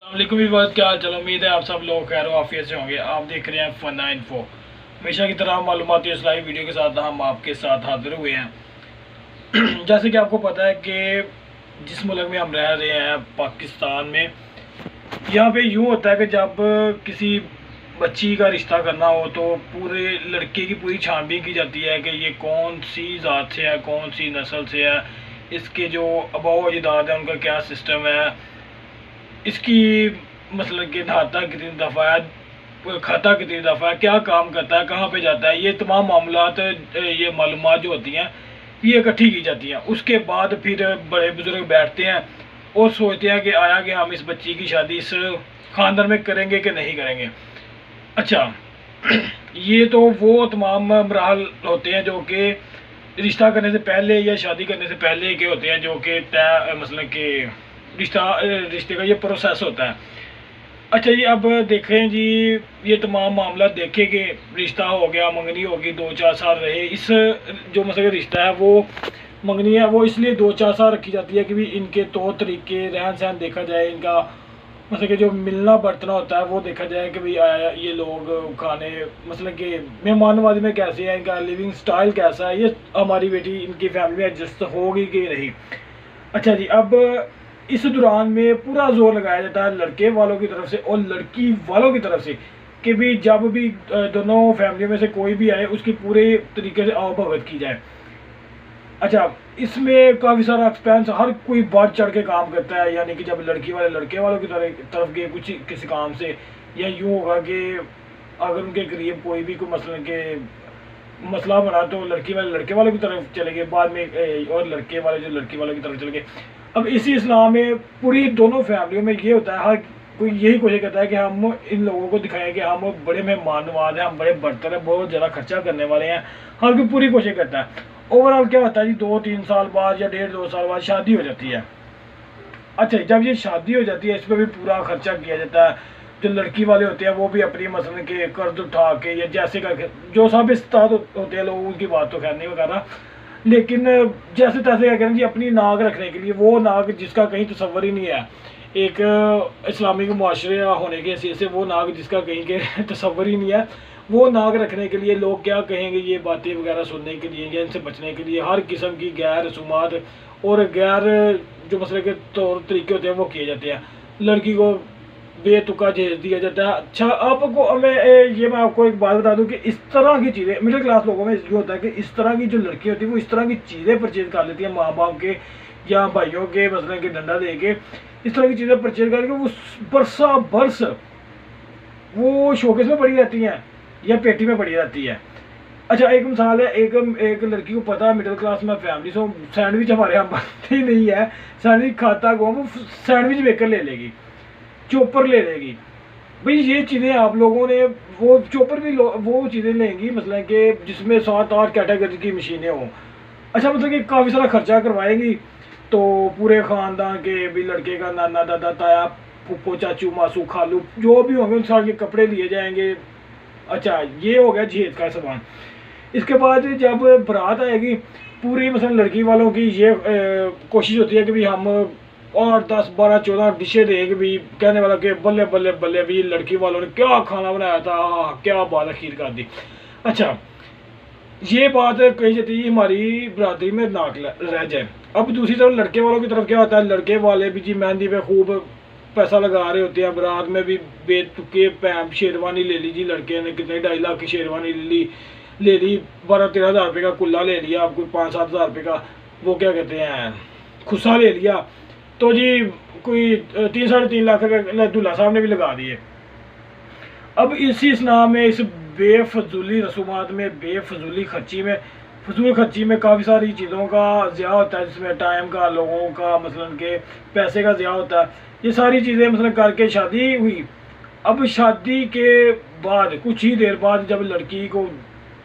वालेकुम विवाद, क्या हाल चाल। उम्मीद है आप सब लोग खैर आफियत से होंगे। आप देख रहे हैं फना इन्फो। हमेशा की तरह मालूमाती इस्लाही वीडियो के साथ हम आपके साथ हाजिर हुए हैं। जैसे कि आपको पता है कि जिस मुल्क में हम रह रहे हैं पाकिस्तान में, यहाँ पे यूँ होता है कि जब किसी बच्ची का रिश्ता करना हो तो पूरे लड़के की पूरी छानबीन की जाती है कि ये कौन सी ज़ात से है, कौन सी नस्ल से है, इसके जो अबाव अजदाद है उनका क्या सिस्टम है, इसकी मतलब कि नहाता कितनी दफ़ा है, खाता कितनी दफ़ा है, क्या काम करता है, कहाँ पे जाता है, ये तमाम मामलात, ये मालूमात जो होती हैं ये इकट्ठी की जाती हैं। उसके बाद फिर बड़े बुज़ुर्ग बैठते हैं और सोचते हैं कि आया कि हम इस बच्ची की शादी इस ख़ानदान में करेंगे कि नहीं करेंगे। अच्छा, ये तो वो तमाम मराहल होते हैं जो कि रिश्ता करने से पहले या शादी करने से पहले के होते हैं, जो कि तय मतलब कि रिश्ते का ये प्रोसेस होता है। अच्छा जी, अब देखें जी, ये तमाम मामला देखें कि रिश्ता हो गया, मंगनी होगी, 2-4 साल रहे। इस जो मतलब रिश्ता है वो मंगनी है, वो इसलिए 2-4 साल रखी जाती है कि भी इनके तौर तरीके, रहन सहन देखा जाए, इनका मतलब कि जो मिलना बरतना होता है वो देखा जाए कि भाई आया ये लोग खाने मतलब कि मेहमान नवाजी में कैसे है, इनका लिविंग स्टाइल कैसा है, ये हमारी बेटी इनकी फैमिली में एडजस्ट होगी कि नहीं। अच्छा जी, अब इस दौरान में पूरा जोर लगाया जाता है लड़के वालों की तरफ से और लड़की वालों की तरफ से कि भी जब भी दोनों फैमिलियों में से कोई भी आए उसकी पूरे तरीके से आवभगत की जाए। अच्छा, इसमें काफ़ी सारा एक्सपेंस, हर कोई बढ़ चढ़ के काम करता है, यानी कि जब लड़की वाले लड़के वालों की तरफ गए कुछ किसी काम से, या यूँ होगा कि अगर उनके करीब कोई भी कोई मसलन के मसला बना तो लड़की वाले लड़के वालों की तरफ चले गए, बाद में और लड़के वाले जो लड़की वालों की तरफ चले गए। अब इसी इस्लाम में पूरी दोनों फैमिलियों में ये होता है, हर कोई यही कोशिश करता है कि हम इन लोगों को दिखाएं कि हम बड़े मेहमान नवाज हैं, हम बड़े बर्तर हैं, बहुत ज़्यादा खर्चा करने वाले हैं। हर कोई पूरी कोशिश करता है। ओवरऑल क्या होता है जी, 2-3 साल बाद या 1.5-2 साल बाद शादी हो जाती है। अच्छा, जब ये शादी हो जाती है इस पर भी पूरा खर्चा किया जाता है। जो लड़की वाले होते हैं वो भी अपनी मसलन के कर्ज उठा के या जैसे करके, जो सब इस्ताद होते हैं लोग, उनकी बात तो खैर नहीं वगैरह, लेकिन जैसे तैसे क्या करें जी, अपनी नाक रखने के लिए, वो नाक जिसका कहीं तस्वर ही नहीं है, एक इस्लामिक मुआशरे होने की हैसियत से वो नाक जिसका कहीं के तस्वर ही नहीं है, वो नाक रखने के लिए लोग क्या कहेंगे, ये बातें वगैरह सुनने के लिए या इनसे बचने के लिए हर किस्म की गैर रसूमात और गैर जो मसले के तौर तरीके होते हैं वो किए जाते हैं। लड़की को बेतुका जहेज दिया जाता है। अच्छा, आपको मैं आपको एक बात बता दूं कि इस तरह की चीज़ें मिडिल क्लास लोगों में ये होता है कि इस तरह की जो लड़की होती है वो इस तरह की चीज़ें परचेज कर लेती है माँ बाप के या भाइयों के मसलन के डंडा दे के, इस तरह की चीज़ें परचेज करके वो बरसा बरस वो शोकेस में पड़ी रहती हैं या पेटी में पड़ी रहती है। अच्छा, एक मिसाल है, एक लड़की को पता है मिडिल क्लास में फैमिली से सैंडविच हमारे यहाँ बनते ही नहीं है, सैंडविच खाता को वो सैंडविच मेकर ले लेगी, चॉपर ले लेगी। भाई ये चीज़ें आप लोगों ने, वो चॉपर भी वो चीज़ें लेंगी मतलब कि जिसमें 7-8 कैटेगरी की मशीनें हों। अच्छा, मतलब कि काफ़ी सारा खर्चा करवाएंगी, तो पूरे ख़ानदान के भी, लड़के का नाना दादा ताया फूफो चाचू मासू खालू जो भी होंगे उन सारे के कपड़े लिए जाएंगे। अच्छा, ये हो गया जहेज का सामान। इसके बाद जब बारात आएगी, पूरी मतलब लड़की वालों की ये कोशिश होती है कि भाई हम 8-10-12-14 डिशें दे कि भी कहने वाला कि बल्ले बल्ले बल्ले भी लड़की वालों ने क्या खाना बनाया था, क्या बात खीर कर दी। अच्छा, ये बात कही जाती है हमारी बरादरी में नाक रह जाए। अब दूसरी तरफ लड़के वालों की तरफ क्या होता है, लड़के वाले भी जी मेहंदी पे खूब पैसा लगा रहे होते हैं, बारात में भी बेतुके पैम शेरवानी ले ली जी, लड़के ने कितने 2.5 लाख की शेरवानी ले ली 12-13 हज़ार रुपये का कुल्ला ले लिया, आपको 5-7 हज़ार रुपये का वो क्या कहते हैं खुस्सा ले लिया, तो जी कोई 3-3.5 लाख रुपये दूल्हा साहब ने भी लगा दिए। अब इसी इस्लाम में, इस बेफजूली रसूमात में, बेफजूली खर्ची में, फजूल खर्ची में काफ़ी सारी चीज़ों का ज़िया होता है, जिसमें टाइम का, लोगों का मसलन के पैसे का ज़िया होता है। ये सारी चीज़ें मसलन करके शादी हुई। अब शादी के बाद कुछ ही देर बाद जब लड़की को,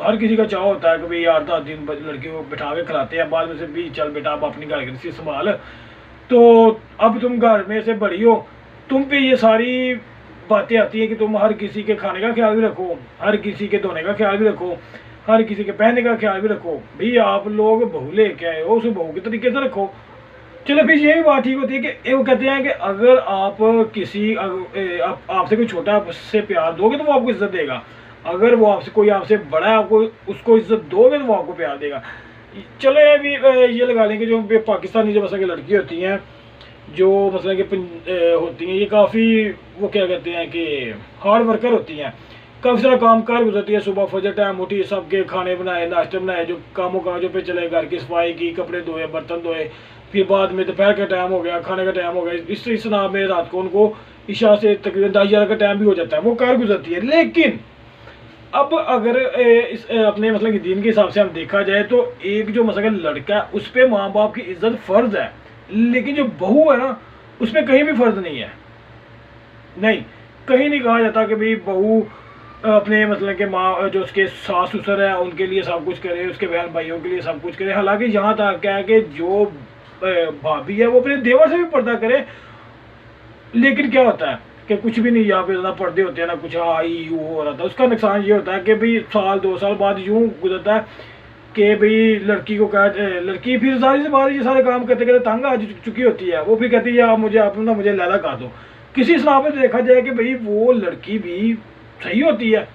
हर किसी का चाह होता है कि भाई 8-10 दिन लड़की को बिठा के खिलाते हैं, बाद में से भी चल बेटा अब अपनी घर गृहस्थी संभाल, तो अब तुम घर में से बड़ी हो, तुम पे ये सारी बातें आती हैं कि तुम हर किसी के खाने का ख्याल भी रखो, हर किसी के धोने का ख्याल भी रखो, हर किसी के पहनने का ख्याल भी रखो। भाई आप लोग बहू लेके आए हो, उस बहू के तरीके से रखो। चलो फिर ये भी बात ठीक होती है कि वो कहते हैं कि अगर आप किसी आपसे कोई छोटा आपसे प्यार दोगे तो वो आपको इज्जत देगा, अगर वो आपसे कोई आपसे बड़ा है आपको उसको इज्जत दोगे तो वो आपको प्यार देगा। चलो ये भी ये लगा लेंगे जो पाकिस्तानी जो मसला की लड़की होती हैं जो मसला कि होती हैं, ये काफ़ी वो क्या कहते हैं कि हार्ड वर्कर होती हैं, काफ़ी सारा काम कार गुजरती है, सुबह फजर टाइम उठी, सबके खाने बनाए, नाश्ते बनाए, जो कामों काजों पे चले, घर की सफाई की, कपड़े धोए, बर्तन धोए, फिर बाद में दोपहर का टाइम हो गया, खाने का टाइम हो गया, इस नाम में रात को उनको ईशा से तकरीबन 10-11 का टाइम भी हो जाता है, वो कार गुजरती है। लेकिन अब अगर अपने मतलब कि दीन के हिसाब से हम देखा जाए तो एक जो मतलब लड़का है उस पर माँ बाप की इज्जत फ़र्ज है, लेकिन जो बहू है ना उस पर कहीं भी फ़र्ज नहीं है। नहीं, कहीं नहीं कहा जाता कि भाई बहू अपने मतलब के माँ जो उसके सास ससुर है उनके लिए सब कुछ करे, उसके बहन भाइयों के लिए सब कुछ करे। हालांकि यहाँ तक क्या है कि जो भाभी है वो अपने देवर से भी पर्दा करे, लेकिन क्या होता है कि कुछ भी नहीं, यहाँ पे ना पर्दे होते हैं ना कुछ, हाँ यूँ हो रहा था। उसका नुकसान ये होता है कि भाई साल 2 साल बाद यूँ गुजरता है कि भाई लड़की को लड़की फिर सारी से बाद ये सारे काम करते करते तंग आ चुकी होती है, वो फिर कहती है यार मुझे आप ना मुझे लैला कर दो। किसी हिसाब में देखा जाए कि भाई वो लड़की भी सही होती है।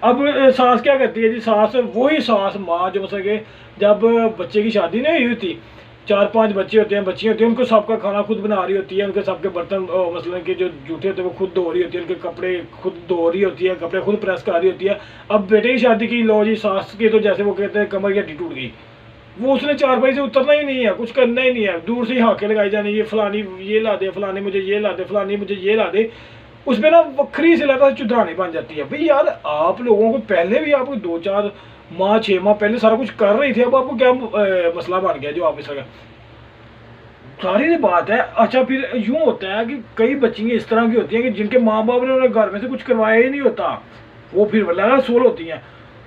अब सास क्या करती है जी, सास वही सास माँ जो मतलब कि जब बच्चे की शादी नहीं हुई थी, 4-5 बच्चे होते हैं, बच्चियाँ होती हैं, उनको सबका खाना खुद बना रही होती है, उनके सबके बर्तन मसलन के जो जूठे होते हैं वो खुद धो रही होती है, उनके कपड़े खुद धो रही होती है, कपड़े खुद प्रेस कर रही होती है। अब बेटे की शादी की लो जी, सास की तो जैसे वो कहते हैं कमर की हड्डी टूट गई, वो उसने चारपाई से उतरना ही नहीं है, कुछ करना ही नहीं है, दूर से ही हाके लगाई जाने, ये फलानी ये ला दे, फलानी मुझे ये ला दे, फलानी मुझे ये ला दे। उसमें ना वक्री से लगा चुदरानी बन जाती है। भाई यार आप लोगों को पहले भी आपको 2-4 माह 6 माह पहले सारा कुछ कर रही थी, अब आपको क्या मसला बन गया जो आप इसका सारी सी बात है। अच्छा फिर यूँ होता है कि कई बच्चियाँ इस तरह की होती हैं कि जिनके माँ बाप ने उन्हें घर में से कुछ करवाया ही नहीं होता, वो फिर लगा सोल होती हैं।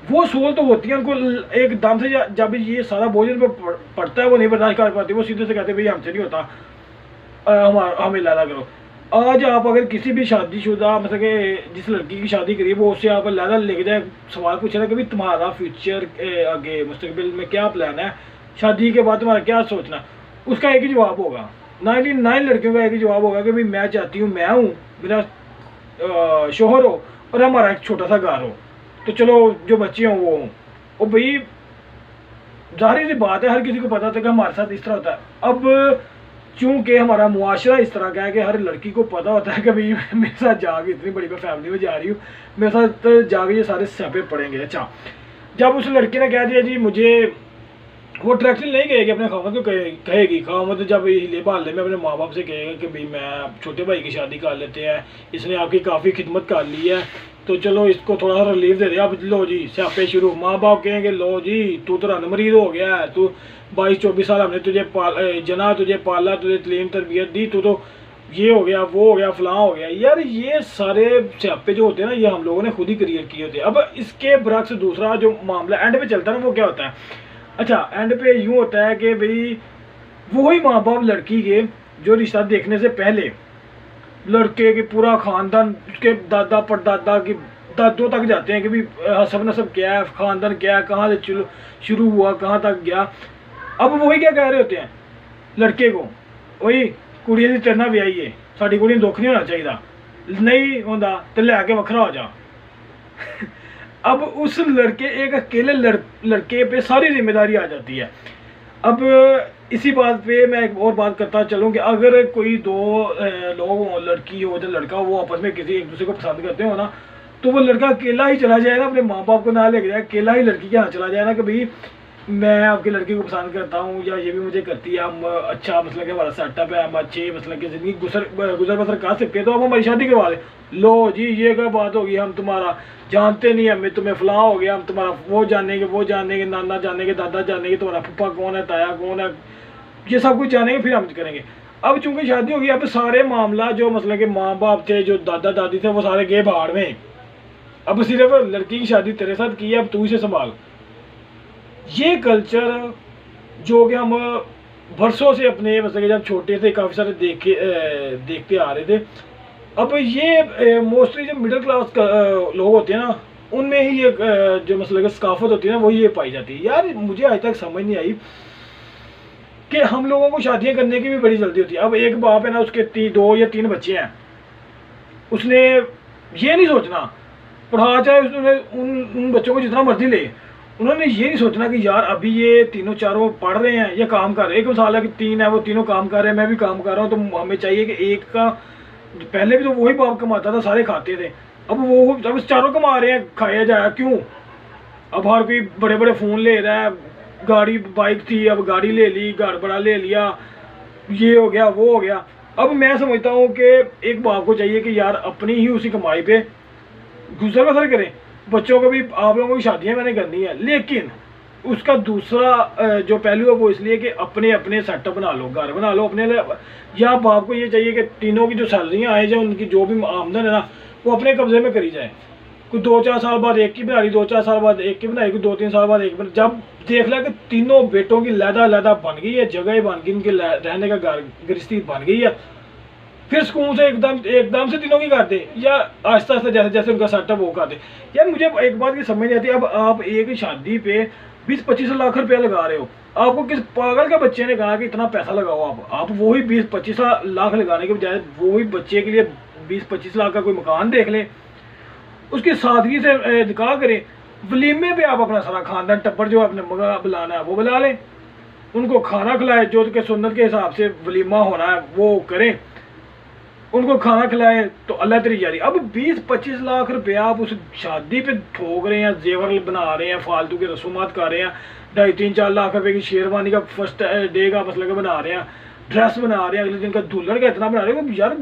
वो सोल तो होती है, उनको एकदम से जब ये सारा बोझ उन पर पड़ता है वो नहीं बर्दाश्त कर पाती, वो सीधे से कहते भाई हमसे नहीं होता, हमें लाला करो। आज आप अगर किसी भी शादीशुदा मतलब कि जिस लड़की की शादी करी वो उससे आप लाला लेके जाए, सवाल पूछे ना कि भाई तुम्हारा फ्यूचर आगे मुस्तकबिल में क्या प्लान है, शादी के बाद तुम्हारा क्या सोचना, उसका एक ही जवाब होगा, 99 लड़कियों का एक ही जवाब होगा कि भाई मैं चाहती हूँ मैं हूँ, मेरा शोहर हो और हमारा एक छोटा सा घर हो, तो चलो जो बच्चे हों वो हों। और भाई जाहिर सी बात है हर किसी को पता था कि हमारे साथ इस तरह होता है। अब चूँकि हमारा मुआशरा इस तरह का है कि हर लड़की को पता होता है कि भाई मेरे साथ जाके इतनी बड़ी मैं फैमिली में जा रही हूँ, मेरे साथ जाके ये सारे स्यापे पड़ेंगे। अच्छा जब उस लड़की ने कह दिया जी मुझे, वो डायरेक्टली नहीं कहेगी अपने खामद को, कहेगी खामद जब ले भालने में अपने माँ बाप से कहेगा कि भाई मैं छोटे भाई की शादी कर लेते हैं, इसने आपकी काफ़ी खिदमत कर ली है तो चलो इसको थोड़ा सा रिलीफ दे दे, अब लो जी स्यापे शुरू। माँ बाप कहेंगे लो जी तू तो रनमरीद हो गया है, तू 22-24 साल हमने तुझे जना, तुझे पाला, तुझे तलीम तरबियत दी, तू तो ये हो गया वो हो गया फलां हो गया। यार ये सारे स्यापे जो होते हैं ना ये हम लोगों ने खुद ही क्रिएट किए होते हैं। अब इसके बरक्स दूसरा जो मामला एंड पे चलता है ना वो क्या होता है, अच्छा एंड पे यूँ होता है कि भाई वही माँ बाप लड़की के जो रिश्ता देखने से पहले लड़के के पूरा ख़ानदान उसके दादा परदादा की दादों तक जाते हैं कि भाई हसब नसब क्या है, ख़ानदान क्या है, कहाँ से शुरू हुआ कहाँ तक गया। अब वही क्या कह रहे होते हैं लड़के को, वही कुड़ी की तेरे भी आई है, साड़ी कुड़ी दुख नहीं होना चाहिए, नहीं होता तो लैके वखरा हो जा। अब उस लड़के एक अकेले लड़के पे सारी जिम्मेदारी आ जाती है। अब इसी बात पे मैं एक और बात करता चलूँ कि अगर कोई 2 लोग हों, लड़की हो या लड़का हो, वो आपस में किसी एक दूसरे को पसंद करते हो ना, तो वो लड़का अकेला ही चला जाए ना, अपने माँ बाप को ना लेके जाए, अकेला ही लड़की के यहाँ चला जाए ना कि भाई मैं आपकी लड़की को पसंद करता हूँ या ये भी मुझे करती है, हम अच्छा मतलब कि हमारा सेटअप है, हम अच्छे मतलब कि ज़िंदगी गुजर बसर कर सकते हैं, तो हम हमारी शादी करवा लें। लो जी ये क्या बात होगी, हम तुम्हारा जानते नहीं, हमें तुम्हें फलां हो गया, हम तुम्हारा वो जानेंगे, नाना जानेंगे, दादा जानेंगे, तुम्हारा पप्पा कौन है, ताया कौन है, ये सब कुछ जानेंगे, फिर हम करेंगे। अब चूंकि शादी होगी अब सारे मामला जो मतलब कि माँ बाप थे जो दादा दादी थे वो सारे गए भाड़ में, अब सिर्फ लड़की की शादी तेरे साथ की है, अब तू इसे संभाल। ये कल्चर जो कि हम बरसों से अपने मतलब कि जब छोटे थे काफ़ी सारे देखते आ रहे थे, अब ये मोस्टली जो मिडिल क्लास लोग होते हैं ना उनमें ही ये जो मतलब कि सकाफत होती है ना वही ये पाई जाती है। यार मुझे आज तक समझ नहीं आई कि हम लोगों को शादियां करने की भी बड़ी जल्दी होती है। अब एक बाप है ना, उसके 2 या 3 बच्चे हैं, उसने ये नहीं सोचना, पढ़ा चाहे उसने उन बच्चों को जितना मर्जी ले, उन्होंने ये नहीं सोचना कि यार अभी ये तीनों चारों पढ़ रहे हैं या काम कर रहे हैं। एक मिसाल है कि 3 है, वो तीनों काम कर रहे हैं, मैं भी काम कर रहा हूँ, तो हमें चाहिए कि एक का, पहले भी तो वही बाप कमाता था, सारे खाते थे, अब चारों कमा रहे हैं, खाया जाए क्यों? अब हर कोई बड़े बड़े फ़ोन ले रहा है, गाड़ी बाइक थी अब गाड़ी ले ली, घर बड़ा ले लिया, ये हो गया वो हो गया। अब मैं समझता हूँ कि एक बाप को चाहिए कि यार अपनी ही उसी कमाई पे गुजर बसर करें। बच्चों को भी, आप लोगों की शादियाँ मैंने करनी है, लेकिन उसका दूसरा जो पहलू है वो इसलिए कि अपने अपने सेटअप बना लो, घर बना लो अपने लिए। या बाप को ये चाहिए कि तीनों की जो सैलरियाँ आए जाए, उनकी जो भी आमदन है ना, वो अपने कब्जे में करी जाए। कोई 2-4 साल बाद एक की बना ली, 2-4 साल बाद एक की बनाई, 2-3 साल बाद एक बना, जब देख लिया कि तीनों बेटों की लैदा बन गई है, जगह बन गई, उनके रहने का घर गृहस्थी बन गई है, फिर स्कूल से एकदम से तीनों की कर दे, या आहिस्ता आहिस्ता जैसे जैसे उनका सेटअप वो कर दे। यार मुझे एक बात की समझ नहीं आती, अब आप एक शादी पे 20-25 लाख रुपया लगा रहे हो, आपको किस पागल के बच्चे ने कहा कि इतना पैसा लगाओ? आप वही 20-25 लाख लगाने के बजाय वही बच्चे के लिए 20-25 लाख का कोई मकान देख लें, उसकी सादगी से निकाह करें, वलीमे पे आप अपना सारा खानदान टब्बर जो अपने बुलाना है वो बुला लें, उनको खाना खिलाए, जो के सुन्नत के हिसाब से वलीमा होना है वो करें, उनको खाना खिलाए, तो अल्लाह तेरी जारी। अब 20-25 लाख रुपया आप उस शादी पे ठोक रहे हैं, जेवर बना रहे हैं, फालतू के रसूमात कर रहे हैं, 2.5-3-4 लाख रुपए की शेरवानी का फर्स्ट डे का मतलब बना रहे हैं, ड्रेस बना रहे हैं, अगले दिन का दुल्हन का इतना बना रहे हैं। यार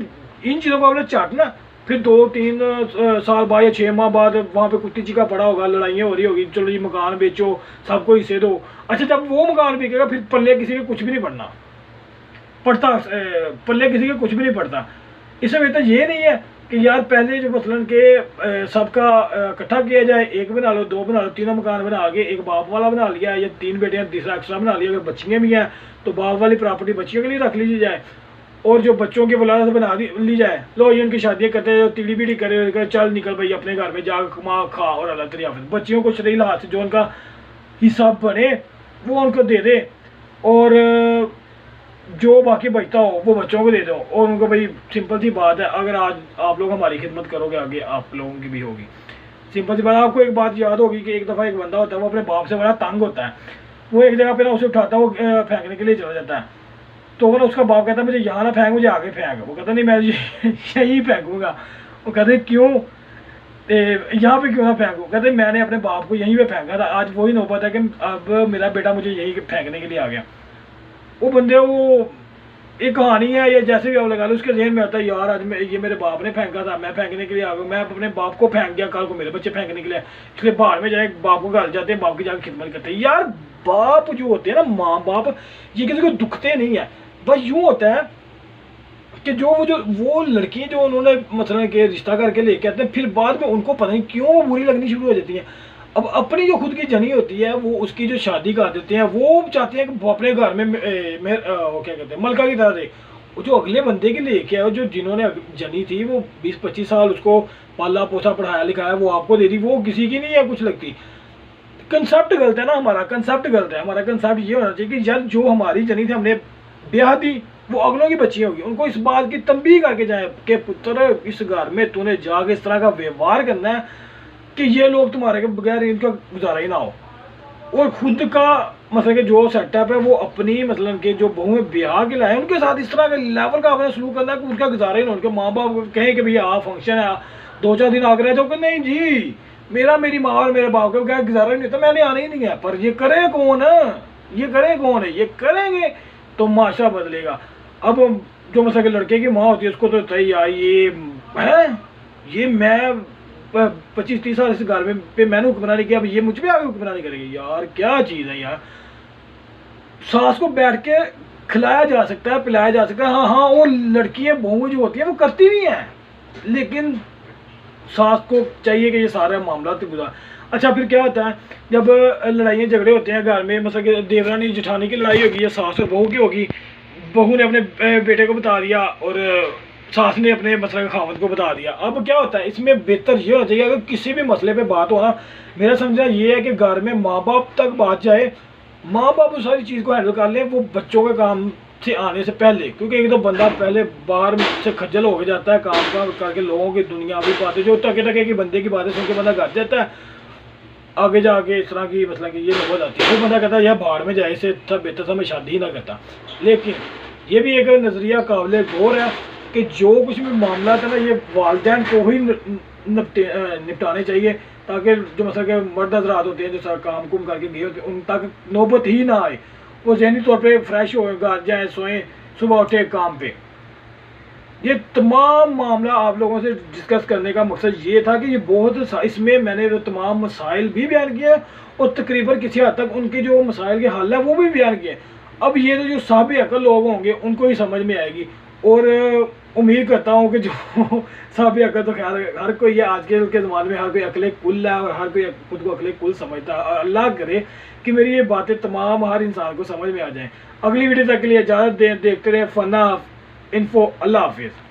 इन चीज़ों को आपने चाटना, फिर 2-3 साल बाद या 6 माह बाद वहाँ पे कुत्ती चिका पड़ा होगा, लड़ाइयाँ हो रही होगी, चलो जी मकान बेचो, सबको हिस्से दो। अच्छा जब वो मकान बिकेगा फिर पल्ले किसी के कुछ भी नहीं पड़ता, पल्ले किसी के कुछ भी नहीं पड़ता। इससे बेहतर ये नहीं है कि यार पहले जो मसलन के सबका इकट्ठा किया जाए, एक बना लो, 2 बना लो, 3 मकान बना के एक बाप वाला बना लिया, या 3 बेटे हैं, तीसरा एक्स्ट्रा बना लिया। अगर बच्चियाँ भी हैं तो बाप वाली प्रॉपर्टी बच्चियों के लिए रख लीजिए जाए, और जो बच्चों की वलादत बना ली जाए, लो ये उनकी शादियाँ करते हैं, तीड़ी बीड़ी करे, चल निकल भाई अपने घर में जाकर कमा खा और अल्लाह तेरी हाफिज़। बच्चियों को शरील हाथ से जो उनका हिस्सा बने वो उनको दे दे, और जो बाकी बचता हो वो बच्चों को दे दो, और उनको भाई सिंपल सी बात है, अगर आज आप लोग हमारी खिदमत करोगे आगे आप लोगों की भी होगी। सिंपल सी बात, आपको एक बात याद होगी कि एक दफ़ा एक बंदा होता है, वो अपने बाप से बड़ा तंग होता है, वो एक जगह पे ना उसे उठाता है, वो फेंकने के लिए चला जाता है, तो वो ना उसका बाप कहता है मुझे यहाँ ना फेंक, मुझे आगे फेंक। वो कहता नहीं मैं यहीं फेंकूँगा। वो कहते क्यों, यहाँ पे क्यों ना फेंकूँ? कहते मैंने अपने बाप को यहीं पे फेंका था, आज वही नौबत है कि अब मेरा बेटा मुझे यहीं फेंकने के लिए आ गया। वो बंदे वो एक कहानी है, या जैसे भी आप लगा लो, उसके जहन में आता है यार आज ये मेरे बाप ने फेंका था, मैं फेंकने के लिए आ गया, मैं अपने बाप को फेंक गया, कल को मेरे बच्चे फेंकने के लिए, इसलिए बाहर में जाए बाप को घर जाते हैं, बाप की जाकर खिदमत करते हैं। यार बाप जो होते हैं ना, माँ बाप, ये किसी को दुखते नहीं है। बस यूँ होता है कि वो लड़की जो उन्होंने मतलब के रिश्ता करके लेके आते हैं, फिर बाद में उनको पता नहीं क्यों वो बुरी लगनी शुरू हो जाती है। अब अपनी जो खुद की जनी होती है वो उसकी जो शादी कर देते हैं, वो चाहते हैं कि वो अपने घर में वो क्या कहते हैं मलका की तरह रहे। जो अगले बंदे के लेके आए, जो जिन्होंने जनी थी वो 20-25 साल उसको पाला पोसा पढ़ाया लिखाया, वो आपको दे दी, वो किसी की नहीं है कुछ लगती। कंसेप्ट गलत है ना, हमारा कंसेप्ट गलत है। हमारा कंसेप्ट ये होना चाहिए कि यार जो हमारी जनी थी हमने ब्याह दी, वो अगलों की बच्चियाँ होगी, उनको इस बात की तंबीह करके जाए कि पुत्र इस घर में तूने जाके इस तरह का व्यवहार करना है कि ये लोग तुम्हारे के बगैर इनका गुजारा ही ना हो। और खुद का मतलब कि जो सेटअप है वो अपनी मतलब कि जो बहू ब्याह के लाए उनके साथ इस तरह के लेवल का अपना सलूक करना है कि उनका गुजारा ही ना। उनके माँ बाप कहें कि भैया आ फंक्शन है 2-4 दिन आगे रहे, तो नहीं जी मेरी माँ और मेरे बाप के बगैर गुजारा ही नहीं होता, मैंने आना ही नहीं है। पर ये करे कौन है, ये करेंगे तो माशा बदलेगा। अब जो मतलब कि लड़के की माँ होती है उसको तो तय यार ये मैं 25-30 साल इस घर में पे मैंने हुक्मरानी किया, अब ये मुझ पे आगे हुक्मरानी करेगी। यार क्या चीज़ है यार। सास को बैठ के खिलाया जा सकता है, पिलाया जा सकता है, हाँ वो लड़कियाँ बहुएं जो होती हैं वो करती नहीं हैं, लेकिन सास को चाहिए कि ये सारा मामला तो गुजार। अच्छा फिर क्या होता है जब लड़ाइयाँ झगड़े होते हैं घर में, मतलब कि देवरानी जेठानी की लड़ाई होगी या सास और बहू की होगी, बहू ने अपने बेटे को बता दिया और सास ने अपने मसले खावत को बता दिया। अब क्या होता है इसमें बेहतर ये होना चाहिए अगर किसी भी मसले पे बात हो ना, मेरा समझना ये है कि घर में माँ बाप तक बात जाए माँ बाप उस सारी चीज़ को हैंडल कर लें, वो बच्चों के काम से आने से पहले, क्योंकि एक तो बंदा पहले बाहर से खज्जल हो जाता है काम का करके, लोगों की दुनियावी बातें जो टके टके की बंदे की बातें सुन के बंदा कर जाता है, आगे जाके इस तरह की मतलब कि ये नौबत आती है, वो बंदा कहता है यह भाड़ में जाए, इससे अच्छा बेहतर था मैं शादी ही ना करता। लेकिन ये भी एक नज़रिया काबिल गौर है कि जो कुछ भी मामला था ना, ये वालिदैन को ही निपटाने चाहिए, ताकि जो मतलब के मर्द हज़रात होते हैं जो काम कुम करके गए होते हैं, उन तक नौबत ही ना आए, वो ज़हनी तौर पे फ्रेश हो घर जाएँ, सोएं, सुबह उठे काम पे। ये तमाम मामला आप लोगों से डिस्कस करने का मकसद ये था कि ये बहुत, इसमें मैंने जो तमाम मसाइल भी बयान किए और तकरीबन किसी हद तक उनके जो मसाइल के हल है वो भी बयान किए। अब ये तो जो साहब अकल लोग होंगे उनको ही समझ में आएगी, और उम्मीद करता हूँ कि जो साहब अकल तो खैर हर कोई है, आज के ज़माने में हर कोई अकल कुल है और हर कोई खुद को अकल कुल समझता है, और अल्लाह करे कि मेरी ये बातें तमाम हर इंसान को समझ में आ जाएँ। अगली वीडियो तक के लिए इजाज़त दें, देखते रहें फना इन्फो। अल्लाह हाफिज़।